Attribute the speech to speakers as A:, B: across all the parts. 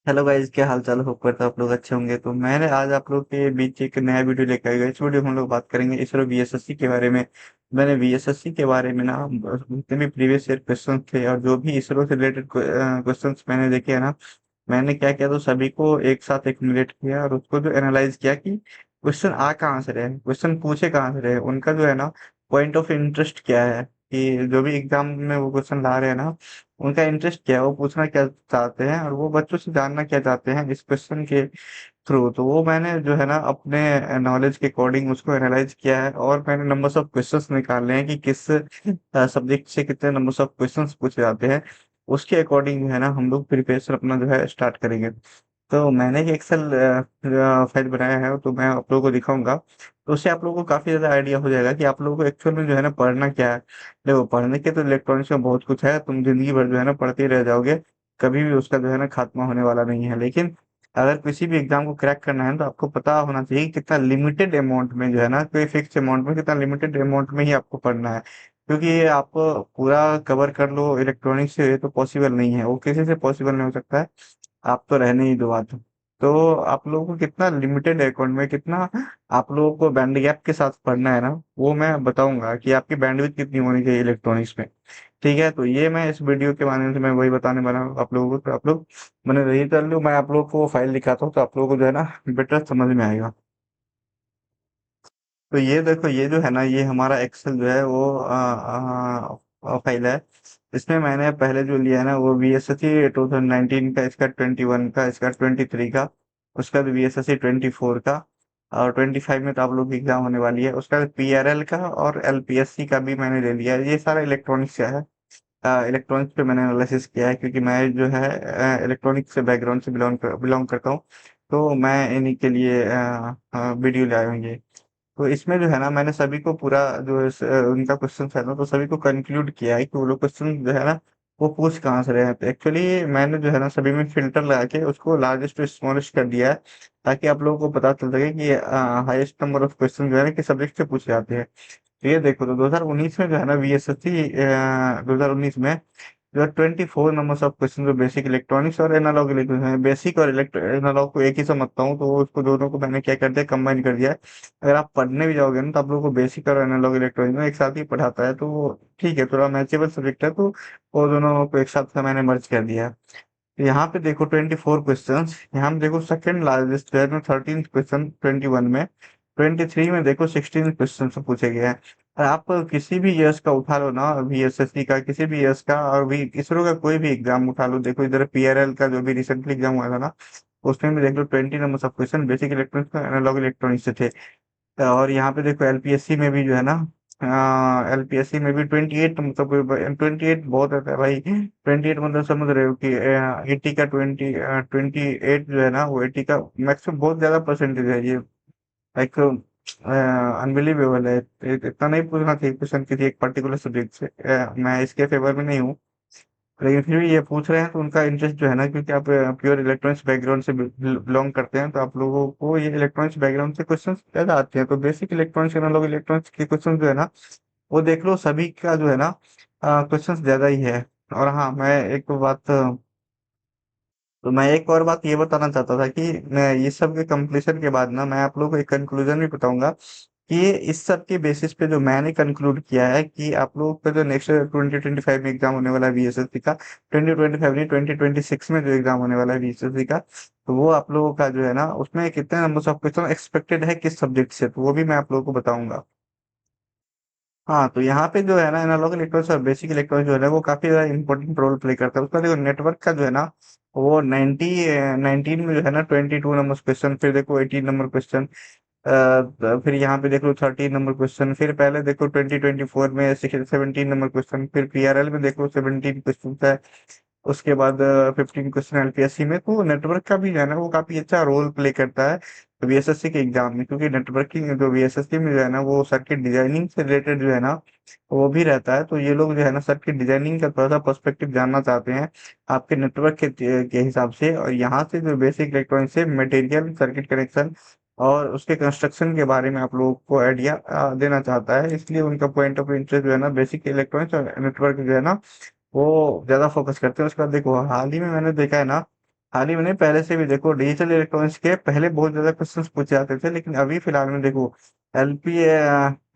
A: Hello guys, क्या हाल चाल। Hope करता आप लोग अच्छे होंगे। तो मैंने आज आप लोग के बीच एक नया वीडियो लेकर आया। इस वीडियो में हम लोग बात करेंगे इसरो बीएसएससी के बारे में। मैंने बीएसएससी के बारे में ना जितने भी प्रीवियस ईयर क्वेश्चन थे और जो भी इसरो से रिलेटेड क्वेश्चंस मैंने देखे हैं ना, मैंने क्या किया तो सभी को एक साथ एक्यूमुलेट किया और उसको जो एनालाइज किया कि क्वेश्चन आ कहाँ से रहे, क्वेश्चन पूछे कहाँ से रहे, उनका जो है ना पॉइंट ऑफ इंटरेस्ट क्या है, कि जो भी एग्जाम में वो क्वेश्चन ला रहे हैं ना, उनका इंटरेस्ट क्या है, वो पूछना क्या चाहते हैं और वो बच्चों से जानना क्या चाहते हैं इस क्वेश्चन के थ्रू। तो वो मैंने जो है ना अपने नॉलेज के अकॉर्डिंग उसको एनालाइज किया है और मैंने नंबर्स ऑफ क्वेश्चंस निकाले हैं कि किस सब्जेक्ट से कितने नंबर्स ऑफ क्वेश्चंस पूछे जाते हैं। उसके अकॉर्डिंग जो है ना हम लोग प्रिपरेशन अपना जो है स्टार्ट करेंगे। तो मैंने एक एक्सेल फाइल बनाया है, तो मैं आप लोगों को दिखाऊंगा। तो उससे आप लोगों को काफी ज्यादा आइडिया हो जाएगा कि आप लोगों को एक्चुअल में जो है ना पढ़ना क्या है। देखो, पढ़ने के तो इलेक्ट्रॉनिक्स में बहुत कुछ है, तुम जिंदगी भर जो है ना पढ़ते ही रह जाओगे। कभी भी उसका जो है ना खात्मा होने वाला नहीं है। लेकिन अगर किसी भी एग्जाम को क्रैक करना है तो आपको पता होना चाहिए कि कितना लिमिटेड अमाउंट में जो है ना, कोई फिक्स अमाउंट में, कितना लिमिटेड अमाउंट में ही आपको पढ़ना है। क्योंकि ये आप पूरा कवर कर लो इलेक्ट्रॉनिक्स से, ये तो पॉसिबल नहीं है, वो किसी से पॉसिबल नहीं हो सकता है। आप तो रहने ही दो बात। तो आप लोगों को कितना लिमिटेड अकाउंट में कितना आप लोगों को बैंड गैप के साथ पढ़ना है ना, वो मैं बताऊंगा कि आपकी बैंडविड्थ कितनी होनी चाहिए इलेक्ट्रॉनिक्स में। ठीक है, तो ये मैं इस वीडियो के माध्यम से मैं वही बताने वाला हूँ आप लोगों को। तो आप लोग मैंने रही कर लो, मैं आप लोगों को फाइल दिखाता हूँ तो आप लोगों को जो है ना बेटर समझ में आएगा। तो ये देखो, ये जो है ना, ये हमारा एक्सेल जो है वो फाइल है। इसमें मैंने पहले जो लिया है ना वो बीएसएससी 2019 का, इसका 21 का, इसका 23 का, उसका भी बीएसएससी 24 का, और 25 में तो आप लोग की एग्जाम होने वाली है। उसका पीआरएल का और एलपीएससी का भी मैंने ले लिया है। ये सारा इलेक्ट्रॉनिक्स का है। इलेक्ट्रॉनिक्स पे मैंने एनालिसिस किया है क्योंकि मैं जो है इलेक्ट्रॉनिक्स से बैकग्राउंड से बिलोंग करता हूँ। तो मैं इन्हीं के लिए वीडियो लाए होंगे। तो इसमें जो है ना मैंने सभी को पूरा जो है उनका क्वेश्चन है ना, तो सभी को कंक्लूड किया है कि वो लोग क्वेश्चन जो है ना वो पूछ कहाँ से रहे हैं। तो एक्चुअली मैंने जो है ना सभी में फिल्टर लगा के उसको लार्जेस्ट टू स्मॉलेस्ट कर दिया है, ताकि आप लोगों को पता चल सके कि हाईएस्ट नंबर ऑफ क्वेश्चन जो है ना किस सब्जेक्ट से पूछे जाते हैं। तो ये देखो, तो 2019 में जो है ना बीएसएससी 2019 में जो है 24 नंबर्स ऑफ क्वेश्चन जो बेसिक इलेक्ट्रॉनिक्स और एनालॉग इलेक्ट्रॉनिक्स है। बेसिक और एनालॉग को एक ही समझता हूँ, तो उसको दोनों को मैंने क्या कर दिया, कंबाइन कर दिया है। अगर आप पढ़ने भी जाओगे ना तो आप लोगों को बेसिक और एनालॉग इलेक्ट्रॉनिक्स में एक साथ ही पढ़ाता है, तो वो ठीक है, थोड़ा मैचेबल सब्जेक्ट है, तो वो दोनों को एक साथ का मैंने मर्ज कर दिया है। तो यहाँ पे देखो 24 क्वेश्चन, यहाँ में देखो सेकंड लार्जेस्ट जो है ना 13 क्वेश्चन 21 में, 23 में देखो 16 क्वेश्चन से पूछे गए हैं। और आप किसी भी ईयर्स का उठा लो ना, बीएसएससी का किसी भी ईयर्स का, और भी इसरो का कोई भी एग्जाम उठा लो, देखो इधर पीआरएल का जो भी रिसेंटली एग्जाम हुआ था ना, उसमें भी देख लो 20 number of question basic electronics analog electronics से थे। और यहाँ पे देखो एलपीएससी में भी जो है ना, एलपीएससी में भी 28, मतलब 28 बहुत रहता है भाई। 28 मतलब समझ रहे हो कि 80 का 28 जो है ना, वो 80 का मैक्सिमम बहुत ज्यादा परसेंटेज है ये। लाइक अनबिलीवेबल है। इतना नहीं पूछना चाहिए क्वेश्चन किसी एक पर्टिकुलर सब्जेक्ट से। मैं इसके फेवर में नहीं हूँ, लेकिन फिर भी ये पूछ रहे हैं तो उनका इंटरेस्ट जो है ना, क्योंकि आप प्योर इलेक्ट्रॉनिक्स बैकग्राउंड से बिलोंग करते हैं, तो आप लोगों को ये इलेक्ट्रॉनिक्स बैकग्राउंड से क्वेश्चंस ज्यादा आते हैं। तो बेसिक इलेक्ट्रॉनिक्स एनालॉग इलेक्ट्रॉनिक्स के क्वेश्चन जो है ना, वो देख लो सभी का जो है ना क्वेश्चंस ज्यादा ही है। और हाँ, मैं एक और बात ये बताना चाहता था कि मैं ये सब के कंप्लीशन के बाद ना मैं आप लोगों को एक कंक्लूजन भी बताऊंगा कि इस सब के बेसिस पे जो मैंने कंक्लूड किया है कि आप लोगों का जो नेक्स्ट 2025 में एग्जाम होने वाला है बीएसएससी का, 2025 नहीं 2026 में जो एग्जाम होने वाला है बीएसएससी का, तो वो आप लोगों का जो है ना उसमें कितने नंबर ऑफ क्वेश्चन एक्सपेक्टेड है किस सब्जेक्ट से, तो वो भी मैं आप लोगों को बताऊंगा। हाँ, तो यहाँ पे जो है ना एनालॉग इलेक्ट्रॉनिक्स और बेसिक इलेक्ट्रॉनिक्स जो है ना वो काफी ज्यादा इंपॉर्टेंट रोल प्ले करता है। उसका देखो नेटवर्क का जो है ना, वो 19 में जो है ना 22 नंबर क्वेश्चन, फिर देखो 18 नंबर क्वेश्चन, फिर यहाँ पे देखो 13 नंबर क्वेश्चन, फिर पहले देखो 2024 में 17 नंबर क्वेश्चन, फिर पीआरएल में देखो 17 क्वेश्चन है। उसके बाद 15 क्वेश्चन एलपीएससी में। तो नेटवर्क का भी जो है ना वो काफी अच्छा रोल प्ले करता है बीएसएससी के एग्जाम में, क्योंकि नेटवर्किंग जो बीएसएससी में जो है ना वो सर्किट डिजाइनिंग से रिलेटेड जो है ना वो भी रहता है। तो ये लोग जो है ना सर्किट डिजाइनिंग का थोड़ा सा पर्सपेक्टिव जानना चाहते हैं आपके नेटवर्क के हिसाब से। और यहाँ से जो बेसिक इलेक्ट्रॉनिक्स से मटेरियल सर्किट कनेक्शन और उसके कंस्ट्रक्शन के बारे में आप लोगों को आइडिया देना चाहता है, इसलिए उनका पॉइंट ऑफ इंटरेस्ट जो है ना बेसिक इलेक्ट्रॉनिक्स और नेटवर्क जो है ना वो ज्यादा फोकस करते हैं। उसके बाद देखो हाल ही में मैंने देखा है ना, हाल ही में नहीं, पहले से भी देखो डिजिटल इलेक्ट्रॉनिक्स के पहले बहुत ज्यादा क्वेश्चंस पूछे जाते थे, लेकिन अभी फिलहाल में देखो एलपी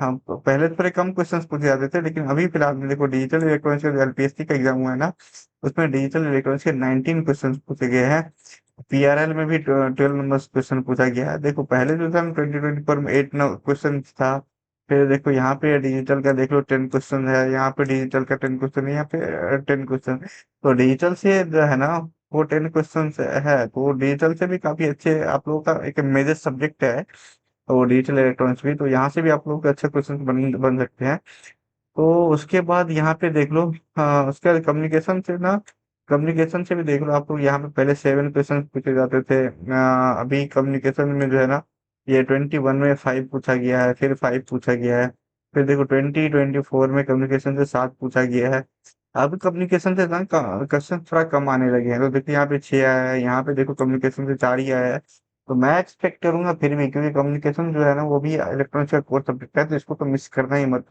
A: हम पहले तो थोड़े कम क्वेश्चंस पूछे जाते थे, लेकिन अभी फिलहाल में देखो डिजिटल इलेक्ट्रॉनिक्स का जो एलपीएससी का एग्जाम हुआ है ना, उसमें डिजिटल इलेक्ट्रॉनिक्स के 19 क्वेश्चन पूछे गए हैं। पीआरएल में भी 12 नंबर क्वेश्चन पूछा गया है। देखो पहले जो था 2024 में 8 क्वेश्चन था। फिर देखो यहाँ पे डिजिटल का देख लो 10 क्वेश्चन है, यहाँ पे डिजिटल का 10 क्वेश्चन है, यहाँ पे 10 क्वेश्चन। तो डिजिटल से जो है ना वो 10 क्वेश्चन है, तो वो डिजिटल से भी काफी अच्छे आप लोगों का एक मेजर सब्जेक्ट है। तो डिजिटल इलेक्ट्रॉनिक्स भी, तो यहाँ से भी आप लोगों के अच्छे क्वेश्चन बन बन सकते हैं। तो उसके बाद यहाँ पे देख लो, हाँ उसके बाद कम्युनिकेशन से ना, कम्युनिकेशन से भी देख लो आप लोग, यहाँ पे पहले 7 क्वेश्चन पूछे जाते थे। अभी कम्युनिकेशन में जो है ना ये 21 में 5 पूछा गया है, फिर 5 पूछा गया है। फिर देखो 2024 में कम्युनिकेशन से 7 पूछा गया है। अब कम्युनिकेशन से ना क्वेश्चन थोड़ा कम आने लगे हैं, तो देखिए यहाँ पे 6 आया है, यहाँ पे देखो कम्युनिकेशन से 4 ही आया है। तो मैं एक्सपेक्ट करूंगा फिर भी, क्योंकि कम्युनिकेशन जो है ना वो भी इलेक्ट्रॉनिक्स का कोर सब्जेक्ट है, तो इसको तो मिस करना ही मत।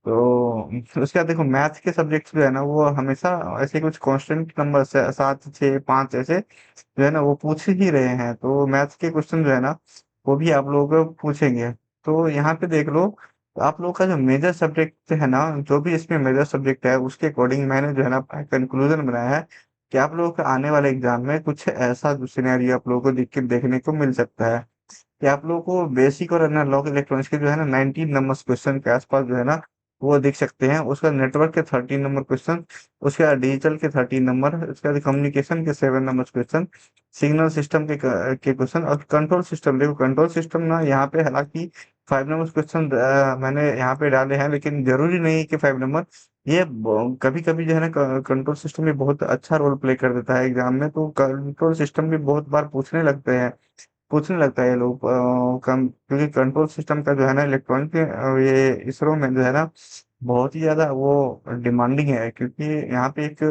A: तो उसके बाद देखो मैथ के सब्जेक्ट्स जो है ना वो हमेशा ऐसे कुछ कांस्टेंट नंबर से 7 6 5 ऐसे जो है ना वो पूछ ही रहे हैं, तो मैथ के क्वेश्चन जो है ना वो भी आप लोगों को पूछेंगे। तो यहाँ पे देख लो, आप लोग का जो मेजर सब्जेक्ट है ना, जो भी इसमें मेजर सब्जेक्ट है उसके अकॉर्डिंग मैंने जो है ना कंक्लूजन बनाया है कि आप लोगों के आने वाले एग्जाम में कुछ ऐसा सिनेरियो आप लोगों को देखने को मिल सकता है कि आप लोगों को बेसिक और एनालॉग इलेक्ट्रॉनिक्स के जो है ना 19 नंबर क्वेश्चन के आसपास जो है ना वो दिख सकते हैं। उसका नेटवर्क के 13 नंबर क्वेश्चन, उसके बाद डिजिटल के 13 नंबर, उसके बाद कम्युनिकेशन के 7 नंबर क्वेश्चन, सिग्नल सिस्टम के क्वेश्चन, और कंट्रोल सिस्टम। देखो कंट्रोल सिस्टम ना यहाँ पे हालांकि 5 नंबर क्वेश्चन मैंने यहाँ पे डाले हैं, लेकिन जरूरी नहीं है कि 5 नंबर। ये कभी कभी जो है ना कंट्रोल सिस्टम भी बहुत अच्छा रोल प्ले कर देता है एग्जाम में, तो कंट्रोल सिस्टम भी बहुत बार पूछने लगता है ये लोग क्योंकि कंट्रोल सिस्टम का जो है ना इलेक्ट्रॉनिक ये इसरो में जो है ना बहुत ही ज्यादा वो डिमांडिंग है, क्योंकि यहाँ पे एक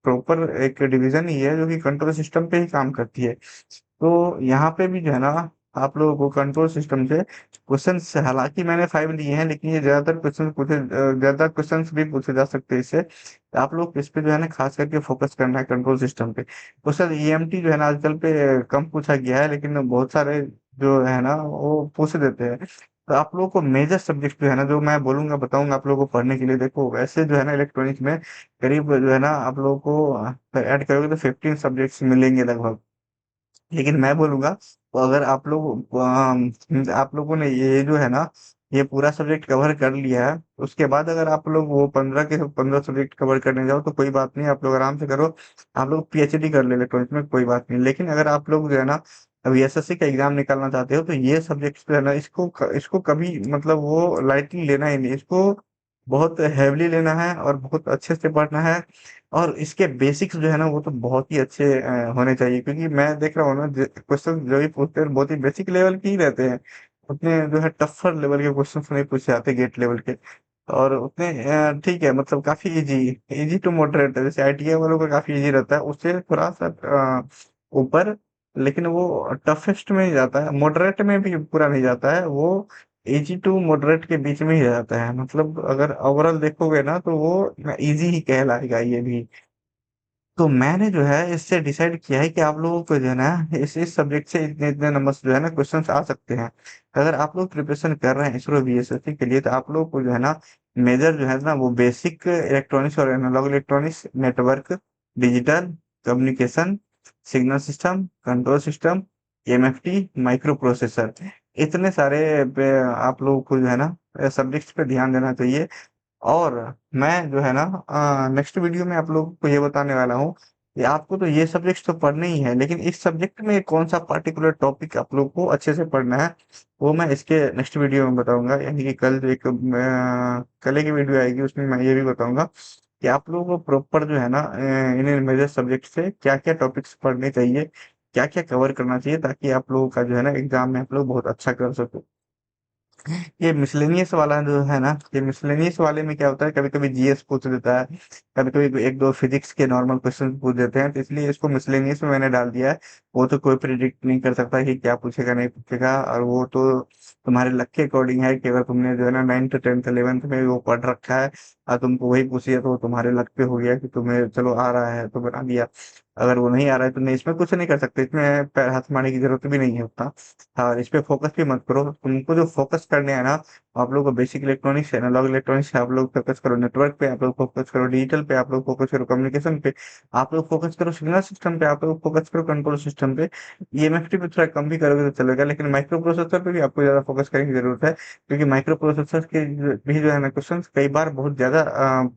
A: प्रॉपर एक डिवीजन ही है जो कि कंट्रोल सिस्टम पे ही काम करती है। तो यहाँ पे भी जो है ना आप लोगों को कंट्रोल सिस्टम से क्वेश्चन, हालांकि मैंने 5 लिए हैं, लेकिन ये ज्यादा क्वेश्चन भी पूछे जा सकते हैं इससे। तो आप लोग इस पे जो है ना खास करके फोकस करना है कंट्रोल सिस्टम पे। उसके बाद ईएमटी जो है ना आजकल पे कम पूछा गया है, लेकिन बहुत सारे जो है ना वो पूछ देते हैं। तो आप लोगों को मेजर सब्जेक्ट जो है ना जो मैं बोलूंगा बताऊंगा आप लोगों को पढ़ने के लिए, देखो वैसे जो है ना इलेक्ट्रॉनिक्स में करीब जो है ना आप लोगों को ऐड करोगे तो 15 सब्जेक्ट्स मिलेंगे लगभग। लेकिन मैं बोलूंगा तो अगर आप लोगों ने ये जो है ना ये पूरा सब्जेक्ट कवर कर लिया है, उसके बाद अगर आप लोग वो 15 सब्जेक्ट कवर करने जाओ तो कोई बात नहीं, आप लोग आराम से करो। आप लोग पीएचडी कर ले इलेक्ट्रॉनिक्स में, कोई बात नहीं। लेकिन अगर आप लोग जो है ना अभी एसएससी का एग्जाम निकालना चाहते हो तो ये सब्जेक्ट जो है ना इसको कभी मतलब वो लाइटली लेना ही नहीं, इसको बहुत हैवीली लेना है और बहुत अच्छे से पढ़ना है। और इसके बेसिक्स जो है ना वो तो बहुत ही अच्छे होने चाहिए, क्योंकि मैं देख रहा हूँ ना क्वेश्चन जो भी पूछते हैं बहुत ही बेसिक लेवल के ही रहते हैं। उतने जो है टफर लेवल के क्वेश्चन नहीं पूछे जाते गेट लेवल के। और उतने ठीक है, मतलब काफी इजी, इजी टू मॉडरेट है, जैसे आईटीआई वालों का काफी इजी रहता है, उससे थोड़ा सा ऊपर। लेकिन वो टफेस्ट में ही जाता है, मॉडरेट में भी पूरा नहीं जाता है वो, इजी टू मॉडरेट के बीच में ही रहता है। मतलब अगर ओवरऑल देखोगे ना तो वो इजी ही कहलाएगा ये भी। तो मैंने जो है इससे डिसाइड किया है कि आप लोगों को जो है ना इस सब्जेक्ट से इतने इतने नंबर जो है ना क्वेश्चंस आ सकते हैं। अगर आप लोग प्रिपरेशन कर रहे हैं इसरो बीएसएससी के लिए, तो आप लोगों को जो है ना मेजर जो है ना वो बेसिक इलेक्ट्रॉनिक्स और analog electronics, network, digital, communication, signal system, control system, MFT, micro processor, इतने सारे पे आप लोगों को जो है ना सब्जेक्ट्स पे ध्यान देना चाहिए। और मैं जो है ना नेक्स्ट वीडियो में आप लोगों को ये बताने वाला हूँ कि आपको तो ये सब्जेक्ट तो पढ़ने ही है, लेकिन इस सब्जेक्ट में कौन सा पर्टिकुलर टॉपिक आप लोग को अच्छे से पढ़ना है वो मैं इसके नेक्स्ट वीडियो में बताऊंगा। यानी कि कल जो एक कल की वीडियो आएगी उसमें मैं ये भी बताऊंगा कि आप लोगों को प्रॉपर जो है ना इन मेजर सब्जेक्ट से क्या क्या टॉपिक्स पढ़ने चाहिए, क्या क्या कवर करना चाहिए, ताकि आप लोगों का जो है ना एग्जाम में आप लोग बहुत अच्छा कर सको। ये मिसलेनियस वाला जो है ना, ये मिसलेनियस वाले में क्या होता है, कभी कभी जीएस पूछ देता है, कभी कभी एक दो फिजिक्स के नॉर्मल क्वेश्चन पूछ देते हैं, तो इसलिए इसको मिसलेनियस में मैंने डाल दिया है। वो तो कोई प्रिडिक्ट नहीं कर सकता कि क्या पूछेगा नहीं पूछेगा, और वो तो तुम्हारे लक के अकॉर्डिंग है कि अगर तुमने जो है ना 9th 10th 11th में वो पढ़ रखा है और तुमको वही पूछिए तो तुम्हारे लक पे हो गया कि तुम्हें चलो आ रहा है तो बना दिया। अगर वो नहीं आ रहा है तो नहीं, इसमें कुछ नहीं कर सकते, इसमें पैर हाथ मारने की जरूरत भी नहीं है उतना। हाँ, इस पे फोकस भी मत करो, तुमको जो फोकस करने है ना, आप लोग को बेसिक इलेक्ट्रॉनिक्स एनालॉग इलेक्ट्रॉनिक्स आप लोग फोकस करो, नेटवर्क पे आप लोग फोकस करो, डिजिटल पे आप लोग फोकस करो, कम्युनिकेशन पे आप लोग फोकस करो, सिग्नल सिस्टम पे आप लोग फोकस करो, कंट्रोल सिस्टम पे। ईएमएफटी पे थोड़ा कम भी करोगे तो चलेगा, लेकिन माइक्रो प्रोसेसर पे भी आपको ज्यादा फोकस करने की जरूरत है, क्योंकि माइक्रो प्रोसेसर के भी जो है ना क्वेश्चन कई बार बहुत ज्यादा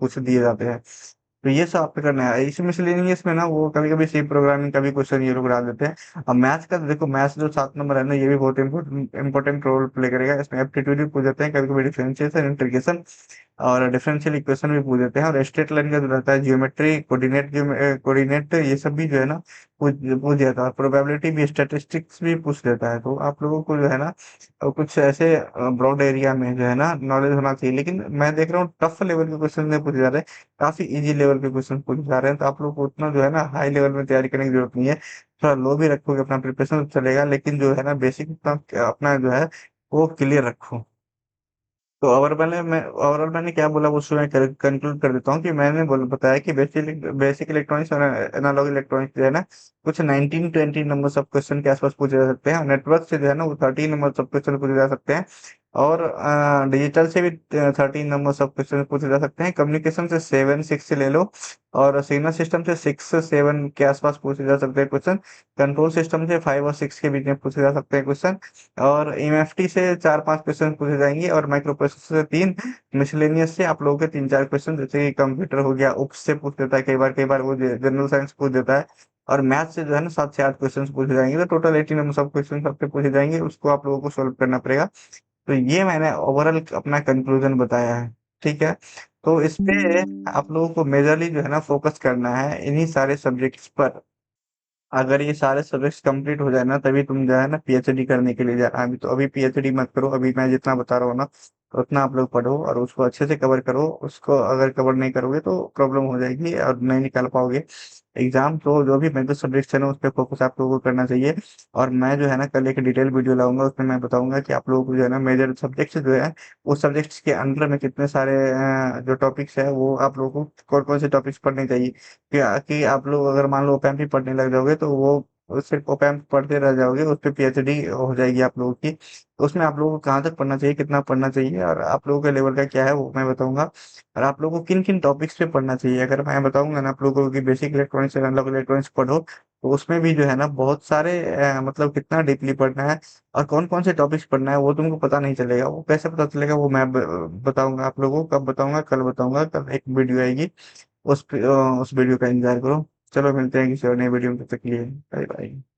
A: पूछ दिए जाते हैं। तो ये सब आपको करना है। इस मिसलेनियस में ना वो कभी-कभी सी प्रोग्रामिंग का भी क्वेश्चन ये लोग डाल देते हैं। अब मैथ्स का तो देखो, मैथ्स जो 7 नंबर है ना, ये भी बहुत इंपॉर्टेंट रोल प्ले करेगा। इसमें एप्टीट्यूड भी पूछ देते हैं, कभी-कभी डिफरेंशिएशन, इंटीग्रेशन और डिफरेंशियल इक्वेशन भी पूछ देते हैं, और स्ट्रेट लाइन का जो रहता है, ज्योमेट्री, कोऑर्डिनेट ये सब भी जो है ना पूछ पूछ देता है। प्रोबेबिलिटी भी, स्टैटिस्टिक्स भी पूछ देता है। तो आप लोगों को जो है ना कुछ ऐसे ब्रॉड एरिया में जो है ना नॉलेज होना चाहिए। लेकिन मैं देख रहा हूँ टफ लेवल के क्वेश्चन नहीं पूछे जा रहे, काफी इजी लेवल के क्वेश्चन पूछे जा रहे हैं। तो आप लोग को उतना जो है ना हाई लेवल में तैयारी करने की जरूरत नहीं है। थोड़ा लो भी रखोगे अपना प्रिपरेशन तो चलेगा, लेकिन जो है ना बेसिक अपना अपना जो है वो क्लियर रखो। तो ओवरऑल मैंने क्या बोला वो उसमें मैं कंक्लूड कर देता हूँ कि मैंने बताया कि बेसिक बेसिक इलेक्ट्रॉनिक्स और एनालॉग इलेक्ट्रॉनिक्स जो है ना कुछ 19-20 नंबर सब क्वेश्चन के आसपास पूछे जा सकते हैं। नेटवर्क से जो है ना वो 13 नंबर सब क्वेश्चन पूछे जा सकते हैं, और डिजिटल से भी 13 नंबर सब क्वेश्चन पूछे जा सकते हैं। कम्युनिकेशन से 7-6 से ले लो, और सिग्नल सिस्टम से 6-7 के आसपास पूछे जा सकते हैं क्वेश्चन। कंट्रोल सिस्टम से 5 और 6 के बीच में पूछे जा सकते हैं क्वेश्चन, और एमएफटी से 4-5 क्वेश्चन पूछे जाएंगे, और माइक्रो प्रोसेसर से 3। मिसलेनियस से आप लोगों के 3-4 क्वेश्चन, जैसे कि कंप्यूटर हो गया, उप्स से पूछ देता है कई बार वो जनरल साइंस पूछ देता है, और मैथ से जो है ना 7 से 8 क्वेश्चन पूछे जाएंगे। तो टोटल 18 नंबर सब क्वेश्चन सबके पूछे जाएंगे, उसको आप लोगों को सोल्व करना पड़ेगा। तो ये मैंने ओवरऑल अपना कंक्लूजन बताया है। ठीक है, तो इस पे आप लोगों को मेजरली जो है ना फोकस करना है इन्हीं सारे सब्जेक्ट्स पर। अगर ये सारे सब्जेक्ट्स कंप्लीट हो जाए ना, तभी तुम जो है ना पीएचडी करने के लिए जा। अभी तो अभी पीएचडी मत करो, अभी मैं जितना बता रहा हूँ ना उतना आप लोग पढ़ो और उसको अच्छे से कवर करो। उसको अगर कवर नहीं करोगे तो प्रॉब्लम हो जाएगी और नहीं निकाल पाओगे एग्जाम। तो जो भी मेजर सब्जेक्ट्स है ना उस पर फोकस आप लोगों को करना चाहिए। और मैं जो है ना कल एक डिटेल वीडियो लाऊंगा, उसमें मैं बताऊंगा कि आप लोगों को जो है ना मेजर सब्जेक्ट्स जो है उस सब्जेक्ट्स के अंडर में कितने सारे जो टॉपिक्स है वो आप लोगों को कौन कौन से टॉपिक्स पढ़ने चाहिए। कि आप लोग अगर मान लो ओपैम्प ही पढ़ने लग जाओगे तो वो सिर्फ ओपैम्प पढ़ते रह जाओगे, उस पे पीएचडी हो जाएगी आप लोगों की। तो उसमें आप लोगों को कहाँ तक पढ़ना चाहिए, कितना पढ़ना चाहिए, और आप लोगों के लेवल का क्या है वो मैं बताऊंगा। और आप लोगों को किन किन टॉपिक्स पे पढ़ना चाहिए अगर मैं बताऊंगा ना आप लोगों को कि बेसिक इलेक्ट्रॉनिक्स और एनालॉग इलेक्ट्रॉनिक्स पढ़ो, तो उसमें भी जो है ना बहुत सारे मतलब कितना डीपली पढ़ना है और कौन कौन से टॉपिक्स पढ़ना है वो तुमको पता नहीं चलेगा। वो कैसे पता चलेगा वो मैं बताऊंगा आप लोगों को। कब बताऊंगा? कल बताऊंगा। कल एक वीडियो आएगी, उस वीडियो का इंतजार करो। चलो मिलते हैं किसी और नई वीडियो में, तब तक के लिए बाय बाय।